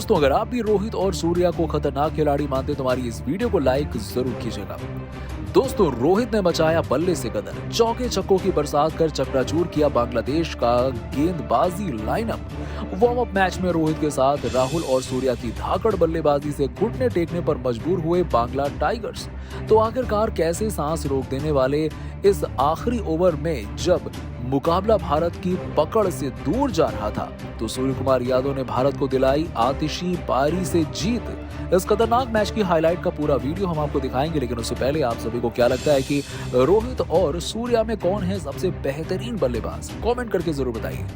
दोस्तों, अगर आप भी रोहित और सूर्या को खतरनाक खिलाड़ी मानते हैं तो हमारी इस वीडियो को लाइक जरूर कीजिएगा। दोस्तों, रोहित ने मचाया बल्ले से कदर, चौके छक्कों की बरसात कर चकनाचूर किया बांग्लादेश का गेंदबाजी लाइनअप। वार्म अप मैच में रोहित के साथ राहुल और सूर्या की धाकड़ बल्लेबाजी से घुटने टेकने पर मजबूर हुए बांग्ला टाइगर्स। तो आखिरकार कैसे सांस रोक देने वाले इस आखिरी ओवर में जब मुकाबला भारत की पकड़ से दूर जा रहा था तो सूर्य कुमार यादव ने भारत को दिलाई आतिशी पारी से जीत। इस खतरनाक मैच की हाईलाइट का पूरा वीडियो हम आपको दिखाएंगे, लेकिन उससे पहले आप सभी को क्या लगता है कि रोहित और सूर्या में कौन है सबसे बेहतरीन बल्लेबाज? कमेंट करके जरूर बताइए।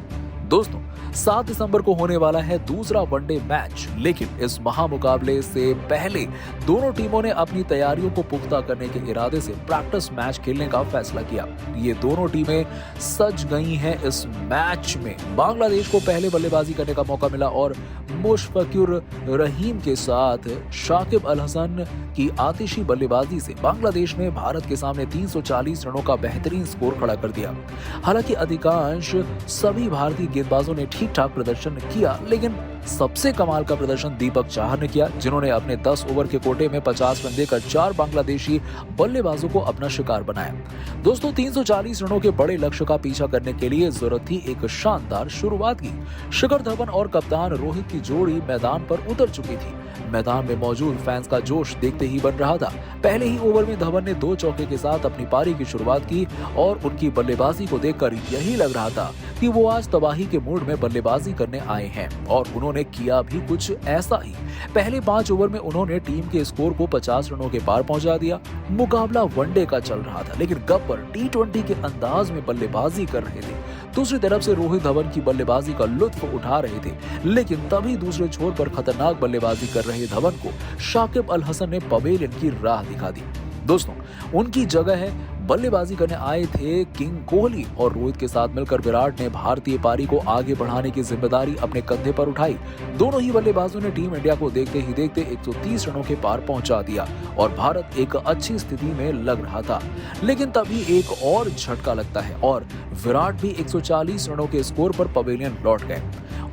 दोस्तों, 7 दिसंबर को होने वाला है दूसरा वनडे मैच, लेकिन इस महामुकाबले से पहले दोनों टीमों ने अपनी तैयारियों को पुख्ता करने के इरादे से प्रैक्टिस मैच खेलने का फैसला किया। ये दोनों टीमें सज गई हैं इस मैच में। बांग्लादेश को पहले बल्लेबाजी करने का मौका मिला और मुशफिकुर रहीम के साथ शाकिब अल हसन की आतिशी बल्लेबाजी से बांग्लादेश ने भारत के सामने 340 रनों का बेहतरीन स्कोर खड़ा कर दिया। हालांकि अधिकांश सभी भारतीय गेंदबाजों ने ठीक ठाक प्रदर्शन किया, लेकिन सबसे कमाल का प्रदर्शन दीपक चाहर ने किया, जिन्होंने अपने 10 ओवर के कोटे में 50 रन देकर 4 बांग्लादेशी बल्लेबाजों को अपना शिकार बनाया। दोस्तों, 340 रनों के बड़े लक्ष्य का पीछा करने के लिए जरूरत थी एक शानदार शुरुआत की। शिखर धवन और कप्तान रोहित की जोड़ी मैदान पर उतर चुकी थी। मैदान में मौजूद फैंस का जोश देखते ही बन रहा था। पहले ही ओवर में धवन ने 2 चौके के साथ अपनी पारी की शुरुआत की और उनकी बल्लेबाजी को देखकर यही लग रहा था कि वो आज तबाही के मूड में बल्लेबाजी करने आए हैं, और उन्होंने किया भी कुछ ऐसा ही। पहले 5 ओवर में उन्होंने टीम के स्कोर को 50 रनों के पार पहुंचा दिया। मुकाबला वनडे का चल रहा था, लेकिन गब्बर T20 के अंदाज में बल्लेबाजी कर रहे थे। दूसरी तरफ से रोहित धवन की बल्लेबाजी का लुत्फ उठा रहे थे, लेकिन तभी दूसरे छोर पर खतरनाक बल्लेबाजी कर रहे धवन को शाकिब अल हसन ने पवेलियन की राह दिखा दी। दोस्तों, उनकी जगह है बल्लेबाजी करने आए थे किंग कोहली, और रोहित के साथ मिलकर विराट ने भारतीय पारी को आगे बढ़ाने की जिम्मेदारी अपने कंधे पर उठाई। दोनों ही बल्लेबाजों ने टीम इंडिया को देखते ही देखते 130 रनों के पार पहुंचा दिया और भारत एक अच्छी स्थिति में लग रहा था। लेकिन तभी एक और झटका लगता है और विराट भी 140 रनों के स्कोर पर पवेलियन लौट गए।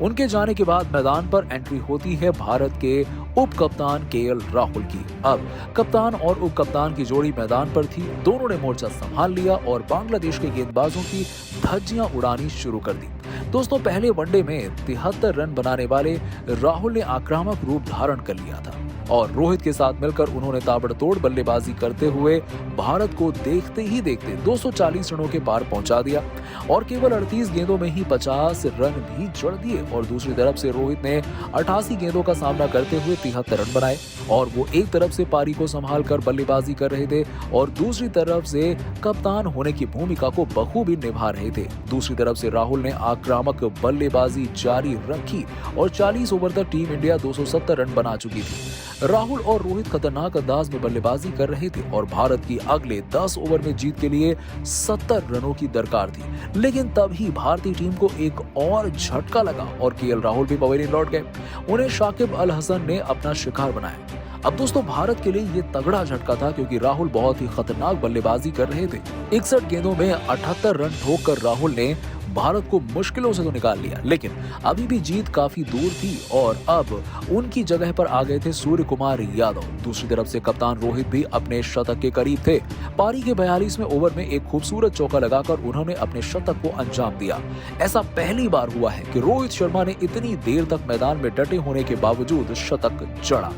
उनके जाने के बाद मैदान पर एंट्री होती है भारत के उप कप्तान केएल राहुल की। अब कप्तान और उप कप्तान की जोड़ी मैदान पर थी। दोनों ने मोर्चा संभाल लिया और बांग्लादेश के गेंदबाजों की धज्जियां उड़ानी शुरू कर दी। दोस्तों, पहले वनडे में 73 रन बनाने वाले राहुल ने आक्रामक रूप धारण कर लिया था और रोहित के साथ मिलकर उन्होंने ताबड़तोड़ बल्लेबाजी करते हुए भारत को देखते ही देखते 240 रनों के पार पहुंचा दिया और केवल 38 गेंदों में ही 50 रन भी जड़ दिए। और दूसरी तरफ से रोहित ने 88 गेंदों का सामना करते हुए 73 रन बनाए और वो एक तरफ से पारी को संभाल कर बल्लेबाजी कर रहे थे और दूसरी तरफ से कप्तान होने की भूमिका को बखूबी निभा रहे थे। दूसरी तरफ से राहुल ने आक्रामक बल्लेबाजी जारी रखी और 40 ओवर तक टीम इंडिया 270 रन बना चुकी थी। राहुल और रोहित खतरनाक अंदाज में बल्लेबाजी कर रहे थे और भारत की अगले 10 ओवर में जीत के लिए 70 रनों की दरकार थी। लेकिन तभी भारतीय टीम को एक और झटका लगा और केएल राहुल भी पवेलियन लौट गए। उन्हें शाकिब अल हसन ने अपना शिकार बनाया। अब दोस्तों, भारत के लिए ये तगड़ा झटका था क्योंकि राहुल बहुत ही खतरनाक बल्लेबाजी कर रहे थे। 61 गेंदों में 78 रन ठोककर राहुल ने भारत को मुश्किलों से तो निकाल लिया, लेकिन अभी भी जीत काफी दूर थी और अब उनकी जगह पर आ गए थे सूर्य कुमार यादव। दूसरी तरफ से कप्तान रोहित भी अपने शतक के करीब थे। पारी के 42वें ओवर में एक खूबसूरत चौका लगाकर उन्होंने अपने शतक को अंजाम दिया। ऐसा पहली बार हुआ है कि रोहित शर्मा ने इतनी देर तक मैदान में डटे होने के बावजूद शतक जड़ा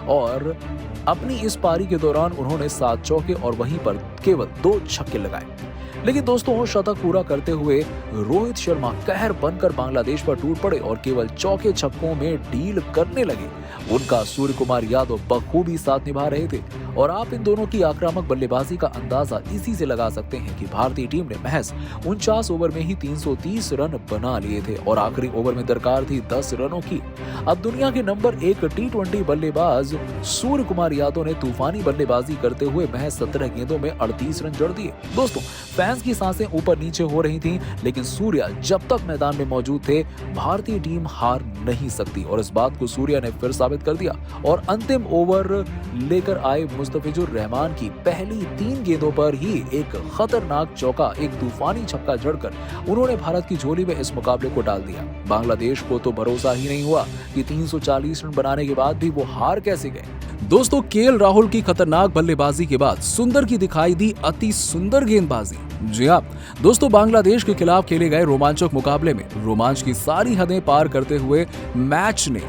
और अपनी इस पारी के दौरान उन्होंने 7 चौके और वहीं पर केवल 2 छक्के लगाए। लेकिन दोस्तों, शतक पूरा करते हुए रोहित शर्मा कहर बनकर बांग्लादेश पर टूट पड़े और केवल चौके छक्कों में डील करने लगे। उनका सूर्य कुमार यादव बखूबी साथ निभा रहे थे और आप इन दोनों की आक्रामक बल्लेबाजी का अंदाजा इसी से लगा सकते हैं कि भारतीय टीम ने महज 49 ओवर में ही 330 रन बना लिए थे और आखिरी ओवर में दरकार थी 10 रनों की। अब दुनिया के नंबर 1 T20 बल्लेबाज सूर्य कुमार यादव ने तूफानी बल्लेबाजी करते हुए महज 17 गेंदों में 38 रन जड़ दिए। दोस्तों, फैंस की सांसें ऊपर नीचे हो रही थी, लेकिन सूर्या जब तक मैदान में मौजूद थे भारतीय टीम हार नहीं सकती और इस बात को सूर्या ने फिर साबित कर दिया और अंतिम ओवर लेकर आए मुस्तफिजुर रहमान की पहली 3 गेंदों पर ही एक खतरनाक चौका, एक तूफानी छक्का जड़कर उन्होंने भारत की झोली में इस मुकाबले को डाल दिया। बांग्लादेश को तो भरोसा ही नहीं हुआ कि 340 रन बनाने के बाद भी वो हार कैसे गए। दोस्तों, केएल राहुल की खतरनाक बल्लेबाजी के बाद सुंदर की दिखाई दी अति सुंदर गेंदबाजी। जी हाँ दोस्तों, बांग्लादेश के खिलाफ खेले गए रोमांचक मुकाबले में रोमांच की सारी हदें पार करते हुए मैच ने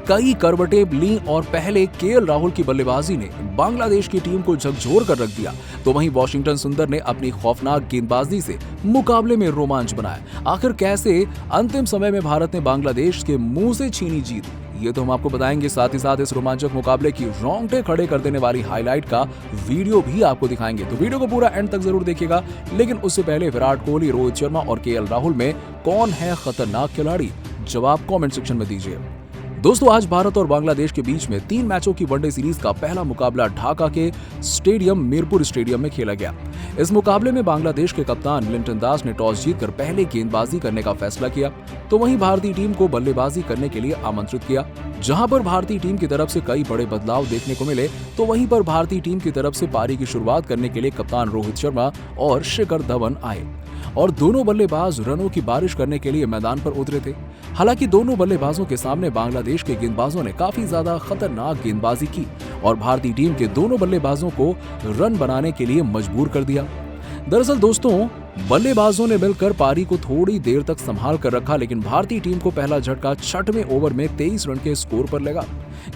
कई करवटें ली और पहले केएल राहुल की बल्लेबाजी ने बांग्लादेश की टीम को झकझोर कर रख दिया, तो वहीं वाशिंगटन सुंदर ने अपनी खौफनाक गेंदबाजी से मुकाबले में रोमांच बनाया। आखिर कैसे अंतिम समय में भारत ने बांग्लादेश के मुंह से छीनी जीत, ये तो हम आपको बताएंगे। साथ ही साथ इस रोमांचक मुकाबले की रोंगटे खड़े कर देने वाली हाईलाइट का वीडियो भी आपको दिखाएंगे, तो वीडियो को पूरा एंड तक जरूर देखिएगा। लेकिन उससे पहले विराट कोहली, रोहित शर्मा और केएल राहुल में कौन है खतरनाक खिलाड़ी, जवाब कमेंट सेक्शन में दीजिए। दोस्तों, आज भारत और बांग्लादेश के बीच में 3 मैचों की वनडे सीरीज का पहला मुकाबला ढाका के स्टेडियम मीरपुर स्टेडियम में खेला गया। इस मुकाबले में बांग्लादेश के कप्तान लिंटन दास ने टॉस जीतकर पहले गेंदबाजी करने का फैसला किया, तो वहीं भारतीय टीम को बल्लेबाजी करने के लिए आमंत्रित किया। जहां पर भारतीय टीम की तरफ से कई बड़े बदलाव देखने को मिले, तो वहीं पर भारतीय टीम की तरफ से पारी की शुरुआत करने के लिए कप्तान रोहित शर्मा और शिखर धवन आए और दोनों बल्लेबाज रनों की बारिश करने के लिए मैदान पर उतरे थे। हालांकि दोनों बल्लेबाजों के सामने बांग्लादेश के गेंदबाजों ने काफी ज्यादा खतरनाक गेंदबाजी की और भारतीय टीम के दोनों बल्लेबाजों को रन बनाने के लिए मजबूर कर दिया। दरअसल दोस्तों, बल्लेबाजों ने मिलकर पारी को थोड़ी देर तक संभाल कर रखा, लेकिन भारतीय टीम को पहला झटका 6वें ओवर में 23 रन के स्कोर पर लगा,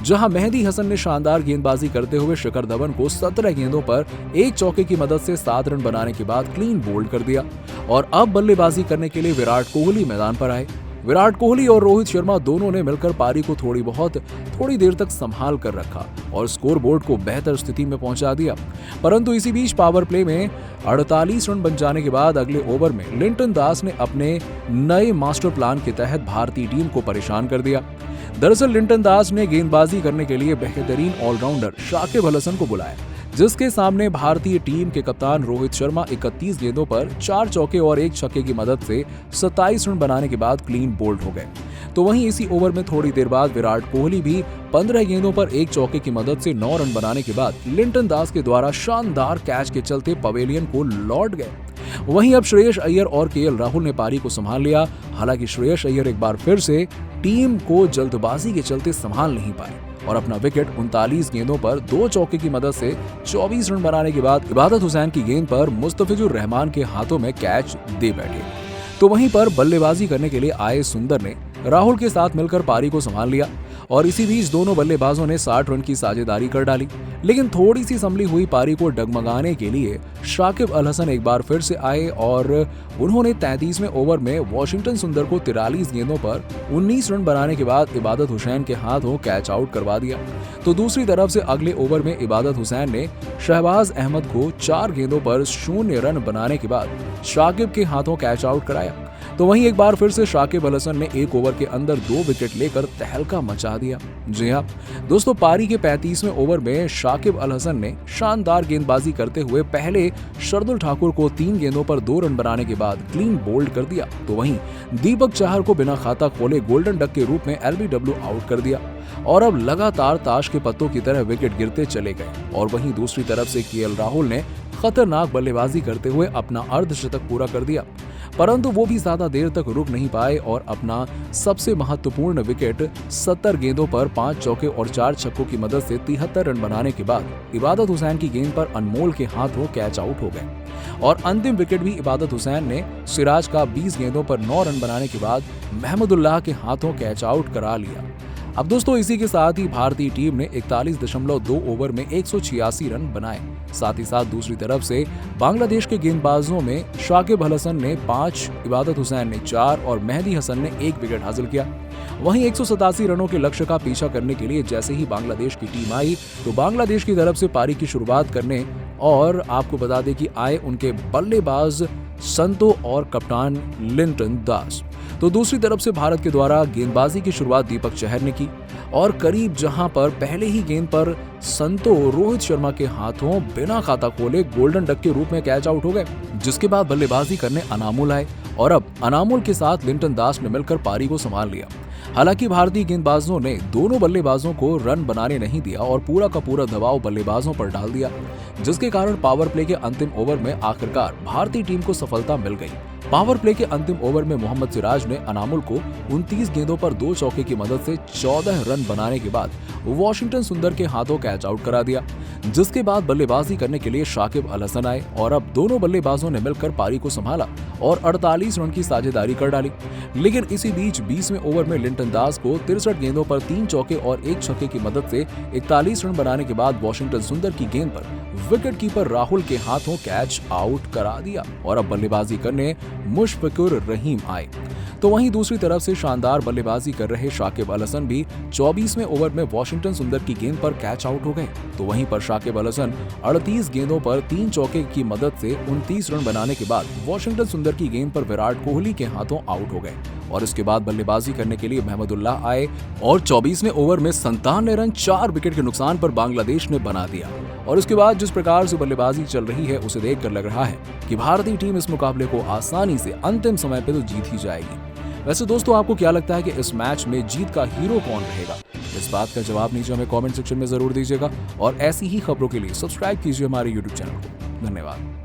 जहां मेहदी हसन ने शानदार गेंदबाजी करते हुए शिखर धवन को 17 गेंदों पर एक चौके की मदद से 7 रन बनाने के बाद क्लीन बोल्ड कर दिया। और अब बल्लेबाजी करने के लिए विराट कोहली मैदान पर आए। विराट कोहली और रोहित शर्मा दोनों ने मिलकर पारी को थोड़ी देर तक संभाल कर रखा और स्कोर बोर्ड को बेहतर स्थिति में पहुंचा दिया। परंतु इसी बीच पावर प्ले में 48 रन बन जाने के बाद अगले ओवर में लिंटन दास ने अपने नए मास्टर प्लान के तहत भारतीय टीम को परेशान कर दिया। दरअसल लिंटन दास ने गेंदबाजी करने के लिए बेहतरीन ऑलराउंडर शाकिब अल हसन को बुलाया, जिसके सामने भारतीय टीम के कप्तान रोहित शर्मा 31 गेंदों पर 4 चौके और 1 छक्के की मदद से 27 रन बनाने के बाद क्लीन बोल्ड हो गए। तो वहीं इसी ओवर में थोड़ी देर बाद विराट कोहली भी 15 गेंदों पर 1 चौके की मदद से 9 रन बनाने के बाद लिंटन दास के द्वारा शानदार कैच के चलते पवेलियन को लौट गए। वहीं अब श्रेयस अय्यर और केएल राहुल ने पारी को संभाल लिया। हालांकि श्रेयस अय्यर एक बार फिर से टीम को जल्दबाजी के चलते संभाल नहीं पाए और अपना विकेट 39 गेंदों पर 2 चौके की मदद से 24 रन बनाने के बाद इबादत हुसैन की गेंद पर मुस्तफिजुर रहमान के हाथों में कैच दे बैठे। तो वहीं पर बल्लेबाजी करने के लिए आए सुंदर ने राहुल के साथ मिलकर पारी को संभाल लिया और इसी बीच दोनों बल्लेबाजों ने 60 रन की साझेदारी कर डाली। लेकिन थोड़ी सी संभली हुई पारी को डगमगाने के लिए शाकिब अल हसन एक बार फिर से आए और उन्होंने 33वें ओवर में वाशिंगटन सुंदर को 43 गेंदों पर 19 रन बनाने के बाद इबादत हुसैन के हाथों कैच आउट करवा दिया। तो दूसरी तरफ से अगले ओवर में इबादत हुसैन ने शहबाज अहमद को 4 गेंदों पर 0 रन बनाने के बाद शाकिब के हाथों कैच आउट कराया। तो वहीं एक बार फिर से शाकिब अल हसन ने 1 ओवर के अंदर 2 विकेट लेकर तहलका मचा दिया। जी हाँ दोस्तों, पारी के 35वें ओवर में शाकिब अल हसन ने शानदार गेंदबाजी करते हुए पहले शार्दुल ठाकुर को 3 गेंदों पर 2 रन बनाने के बाद क्लीन बोल्ड कर दिया। तो वहीं दीपक चाहर को बिना खाता खोले गोल्डन डक के रूप में LBW आउट कर दिया और अब लगातार ताश के पत्तों की तरह विकेट गिरते चले गए। और वहीं दूसरी तरफ से केएल राहुल ने खतरनाक बल्लेबाजी करते हुए अपना अर्धशतक पूरा कर दिया, परंतु वो भी ज्यादा देर तक रुक नहीं पाए और अपना सबसे महत्वपूर्ण विकेट 70 गेंदों पर 5 चौके और 4 छक्कों की मदद से 73 रन बनाने के बाद इबादत हुसैन की गेंद पर अनमोल के हाथों कैच आउट हो गए और अंतिम विकेट भी इबादत हुसैन ने सिराज का 20 गेंदों पर 9 रन बनाने के बाद महमदुल्लाह के हाथों कैच आउट करा लिया। अब दोस्तों, इसी के साथ ही भारतीय टीम ने 41.2 ओवर में 186 रन बनाए। साथ ही साथ दूसरी तरफ से बांग्लादेश के गेंदबाजों में शाकिब अल हसन ने 5, इबादत हुसैन ने 4 और मेहदी हसन ने 1 विकेट हासिल किया। वहीं 187 रनों के लक्ष्य का पीछा करने के लिए जैसे ही बांग्लादेश की टीम आई, तो बांग्लादेश की तरफ से पारी की शुरुआत करने और आपको बता दें कि आए उनके बल्लेबाज संतो और कप्तान लिंटन दास। तो दूसरी तरफ से भारत के द्वारा गेंदबाजी की शुरुआत दीपक चहर ने की और करीब जहां पर पहले ही गेंद पर संतो रोहित शर्मा के हाथों बिना खाता खोले गोल्डन डक के रूप में कैच आउट हो गए, जिसके बाद बल्लेबाजी करने अनामुल आए और अब अनामुल के साथ लिंटन दास ने मिलकर पारी को संभाल लिया। हालांकि भारतीय गेंदबाजों ने दोनों बल्लेबाजों को रन बनाने नहीं दिया और पूरा का पूरा दबाव बल्लेबाजों पर डाल दिया, जिसके कारण पावर प्ले के अंतिम ओवर में आखिरकार भारतीय टीम को सफलता मिल गई। पावर प्ले के अंतिम ओवर में मोहम्मद सिराज ने अनामुल को 29 गेंदों पर 2 चौके की मदद से 14 रन बनाने के बाद वॉशिंगटन सुंदर के हाथों कैच आउट करा दिया, जिसके बाद बल्लेबाजी करने के लिए शाकिब अल हसन आए और अब दोनों बल्लेबाजों ने मिलकर पारी को संभाला और 48 रन की साझेदारी कर डाली। लेकिन इसी बीच 20वें ओवर में लिंटन दास को 63 गेंदों पर 3 चौके और 1 छक्के की मदद से 41 रन बनाने के बाद वॉशिंगटन सुंदर की गेंद पर विकेट कीपर राहुल के हाथों कैच आउट करा दिया और अब बल्लेबाजी करने मुशफिकुर रहीम आए। तो वहीं दूसरी तरफ से शानदार बल्लेबाजी कर रहे शाकिब अल हसन भी 24वें ओवर में वॉशिंगटन सुंदर की गेंद पर कैच आउट हो गए। तो वहीं पर शाकिब अल हसन 38 गेंदों पर 3 चौके की मदद से 29 रन बनाने के बाद वॉशिंगटन सुंदर की गेंद पर विराट कोहली के हाथों आउट हो गए और इसके बाद बल्लेबाजी करने के लिए महमूदुल्लाह आए और 24वें ओवर में 97 रन 4 विकेट के नुकसान पर बांग्लादेश ने बना दिया। और उसके बाद जिस प्रकार से बल्लेबाजी चल रही है उसे देखकर लग रहा है कि भारतीय टीम इस मुकाबले को आसानी से अंतिम समय पे तो जीत ही जाएगी। वैसे दोस्तों, आपको क्या लगता है कि इस मैच में जीत का हीरो कौन रहेगा? इस बात का जवाब नीचे हमें कमेंट सेक्शन में जरूर दीजिएगा और ऐसी ही खबरों के लिए सब्सक्राइब कीजिए हमारे YouTube चैनल को। धन्यवाद।